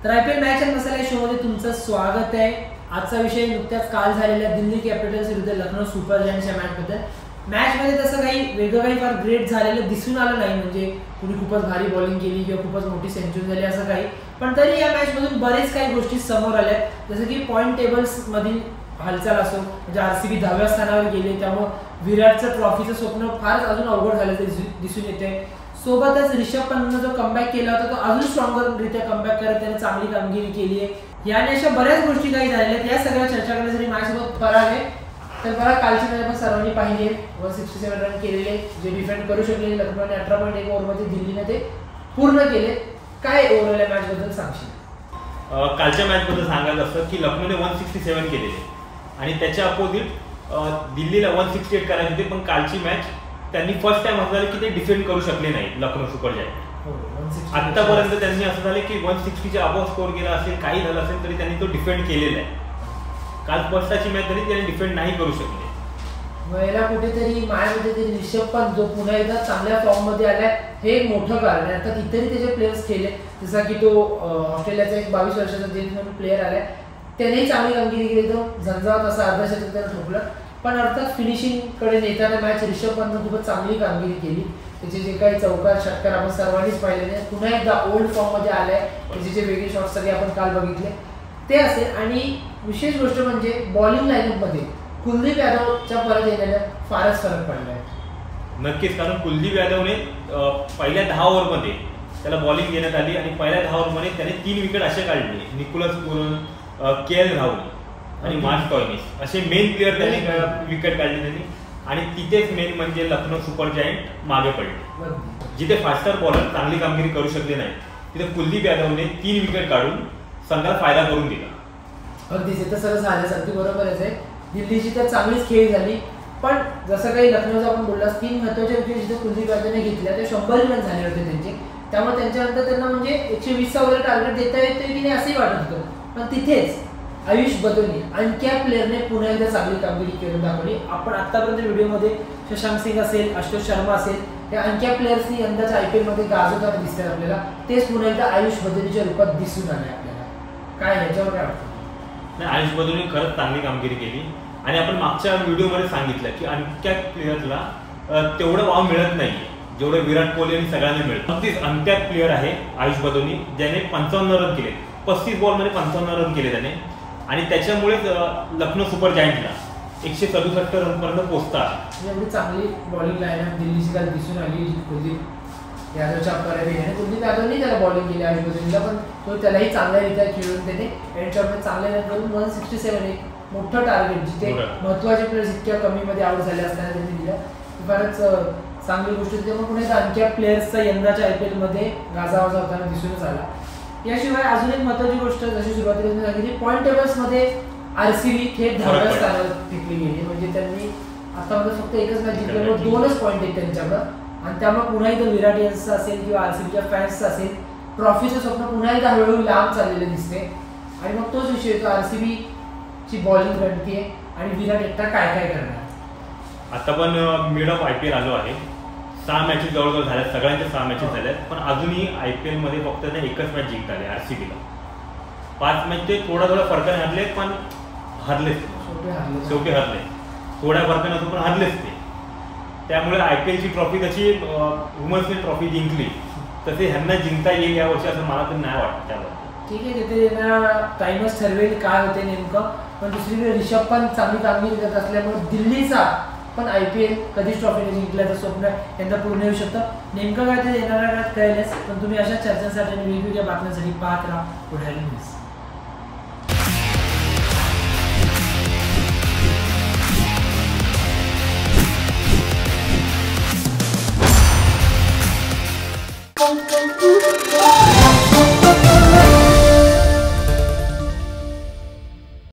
तर IPL match and मसाला शोमध्ये तुमचं स्वागत आहे। आजचा विषय नुकत्याच काल झालेल्या दिल्ली कॅपिटल्स विरुद्ध लखनौ सुपर जायंट्सच्या मॅचबद्दल। मॅचमध्ये तसं काही फार ग्रेट झालेलं दिसून आलं नाही, म्हणजे कुणी खूपच भारी बॉलिंग केली किंवा खूपच मोठी सेंचुरी झाली असं काही, पण तरी या मॅचमधून बरेच काही गोष्टी समोर आल्या, जसं की पॉईंट टेबल्समधील हालचाल असो, म्हणजे RCB 10व्या स्थानावर गेले, त्यामुळे विराटचं ट्रॉफीचं स्वप्न फारच अजून अवघड झाल्याचं दिसून येते। सोबतच ऋषभ पंतनं जो कमबॅक केला होता तो अजून स्ट्रॉंगररित्या कमबॅक करत त्याने चांगली कामगिरी केली आहे। याने अशा बऱ्याच गोष्टी काही झालेल्या आहेत, या सगळ्या चर्चा करण्यासाठी माझ्यासोबत फराग आहे। तर बघा, कालची मॅच आपण सर्वांनी पाहिली आहे, 167 रन केलेले, जे डिफेंड करू शकले लखनौने 18.1 ओव्हरमध्ये दिल्लीने ते पूर्ण केले। काय ओव्हरऑल मॅच बद्दल सांगशील? कालच्या मॅच बद्दल सांगायचं असतं की लखनौने 167 केलेले आणि त्याच्या अपोजिट दिल्लीला 168 करायचे होते, पण कालची मॅच त्यांनी फर्स्ट टाइम असं झालं की ते डिफेंड करू शकले नाही लखनौ सुपर जायंट। आतापर्यंत त्यांनी असं झालं की 160च्या अबोव स्कोर केला असेल, काही झालं असेल तरी त्यांनी तो डिफेंड केलेला आहे। काल फर्स्टची मॅच तरी त्यांनी डिफेंड नाही करू शकले। याला कुठेतरी माझ्यामध्ये तरी ऋषभ पंत जो पुन्हा एकदा चांगल्या फॉर्म मध्ये आलाय हे एक मोठं कारण आहे। आता इतरही त्याचे प्लेयर्स खेळले, जसा की तो ऑस्ट्रेलियाचा एक 22 वर्षाचा जेम्स म्हणून प्लेअर आलाय, त्यानेही चांगली कामगिरी केली, तो झंझावत असा अर्धशतक त्यानं ठोकलं, पण अर्थात फिनिशिंग कडे नेताना मॅच ऋषभ पंतनं खूपच चांगली कामगिरी केली। त्याचे जे काही चौकार षटकार आपण सर्वांनीच पाहिलेले, पुन्हा एकदा ओल्ड फॉर्म मध्ये आलाय, त्याचे जे वेगळे शॉट्स सगळे आपण काल बघितले ते असेल। आणि विशेष गोष्ट म्हणजे बॉलिंग लाईनअप मध्ये कुलदीप यादवच्या परत येण्याने फारच फरक पडला आहे। नक्कीच, कारण कुलदीप यादवने पहिल्या 10 ओव्हरमध्ये त्याला बॉलिंग देण्यात आली आणि पहिल्या 10 ओव्हरमध्ये त्याने 3 विकेट असे काढले, निकोलस पुरन, KL राहुल आणि मार्क टॉयनिस असे मेन प्लेअर त्यांनी विकेट काढले त्यांनी। आणि तिथेच मेन म्हणजे लखनौ सुपर जायंट मागे पडले, जिथे फास्टर बॉलर चांगली कामगिरी करू शकले नाही तिथे कुलदीप यादवने 3 विकेट काढून संघाला फायदा करून दिला। अगदीच, तर सगळं झाल्यासारखी बरोबरच आहे। दिल्लीची तर चांगलीच खेळ झाली, पण जसं काही लखनौचा आपण बोललास 3 महत्त्वाच्या विकेट जिथे कुलदीप यादवने घेतल्या ते 100 रन झाले होते त्यांचे, त्यामुळे त्यांच्यानंतर त्यांना म्हणजे 120चा वगैरे टार्गेट देता येतं की नाही असंही वाटत होतं। पण तिथेच आयुष बदोनी आणखी प्लेअरने पुन्हा एकदा चांगली कामगिरी करून दाखवली। आपण आतापर्यंत व्हिडिओमध्ये शशांक सिंग असेल, आशुतोष शर्मा असेल, या आणखी प्लेयर्सनी यंदाच्या IPL मध्ये गाजवताना दिसतात आपल्याला, तेच पुन्हा एकदा आयुष बदोनीच्या रूपात दिसून आले आपल्याला। काय ह्याच्यावर काय वाटतं? नाही, आयुष बदोनी खरंच चांगली कामगिरी केली आणि आपण मागच्या व्हिडिओमध्ये सांगितलं की आणख्या प्लेयरला तेवढं वाव मिळत नाही जेवढं विराट कोहली आणि सगळ्यांना मिळतं। अगदीच अनकॅप प्लेअर आहे आयुष बदोनी, ज्याने 55 रन केले, 35 बॉलमध्ये 55 रन केले त्याने, आणि त्याच्यामुळेच लखनौ सुपर जायंटला 167 रनपर्यंत पोहोचतात। एवढी चांगली बॉलिंग लाईनअप दिल्लीची काल दिसून आली कुलदीप यादवच्या परत कुलदीप यादवने त्याला बॉलिंग केली आयुष बदोनीला, पण तो त्यालाही चांगल्यारीत्या खेळून त्याने एंड शॉटमध्ये चांगले रन करून 167 एक मोठं टार्गेट, जिथे महत्त्वाचे प्लेयर्स इतक्या कमीमध्ये आउट झाले असताना त्यांनी दिलं, फारच चांगली गोष्ट होती। त्यामुळे पुन्हा आणखी प्लेयर्सचा यंदाच्या IPL मध्ये गाजावाजा होताना दिसूनच आला। याशिवाय अजून एक महत्त्वाची गोष्ट, जशी सुरुवातीला सांगितली, पॉईंट टेबल्स मध्ये RCB थेट 10व्या स्थानावर टिकली गेली, म्हणजे त्यांनी आतापर्यंत फक्त एकच मॅच जिंकल्यामुळे 2च पॉईंट आहेत त्यांच्याकडं, आणि त्यामुळे पुन्हा एकदा विराट यांचं असेल किंवा RCBच्या फॅन्सचं असेल, ट्रॉफीचं स्वप्न पुन्हा एकदा हळूहळू लांब चाललेलं दिसते। आणि मग तोच विषय येतो, RCB ची बॉलिंग रणती आणि विराट एकटा काय काय करणार। आता पण मिड ऑफ IPL आलो आहे, 6 मॅचेस जवळजवळ झाल्यात, सगळ्यांच्या 6 मॅचेस झाल्यात, पण अजूनही IPL मध्ये फक्त एकच मॅच जिंकता आली RCBला। 5 मॅच ते थोडा फरकाने हरले, पण हरलेच, शेवटी हरले, थोड्या फरकाने असो पण हरलेच ते। त्यामुळे IPL ची ट्रॉफी कशी वुमन्सने ट्रॉफी जिंकली तसे ह्यांना जिंकता येईल या वर्षी असं मला तर नाही वाटतं। त्यावर ठीक आहे, तिथे येणारा टाइमच ठरवेल काय होते नेमकं, पण दुसरीकडे ऋषभ पंत चांगली कामगिरी करत असल्यामुळे दिल्लीचा पण IPL कधीच ट्रॉफीने जिंकल्याचं स्वप्न यंदा पूर्ण होऊ शकतं। नेमकं काय ते येणाऱ्या काळात कळेलच, पण तुम्ही अशा चर्चांसाठी आणि वेगवेगळ्या बातम्यांसाठी पाहत राहा पुढारी न्यूज।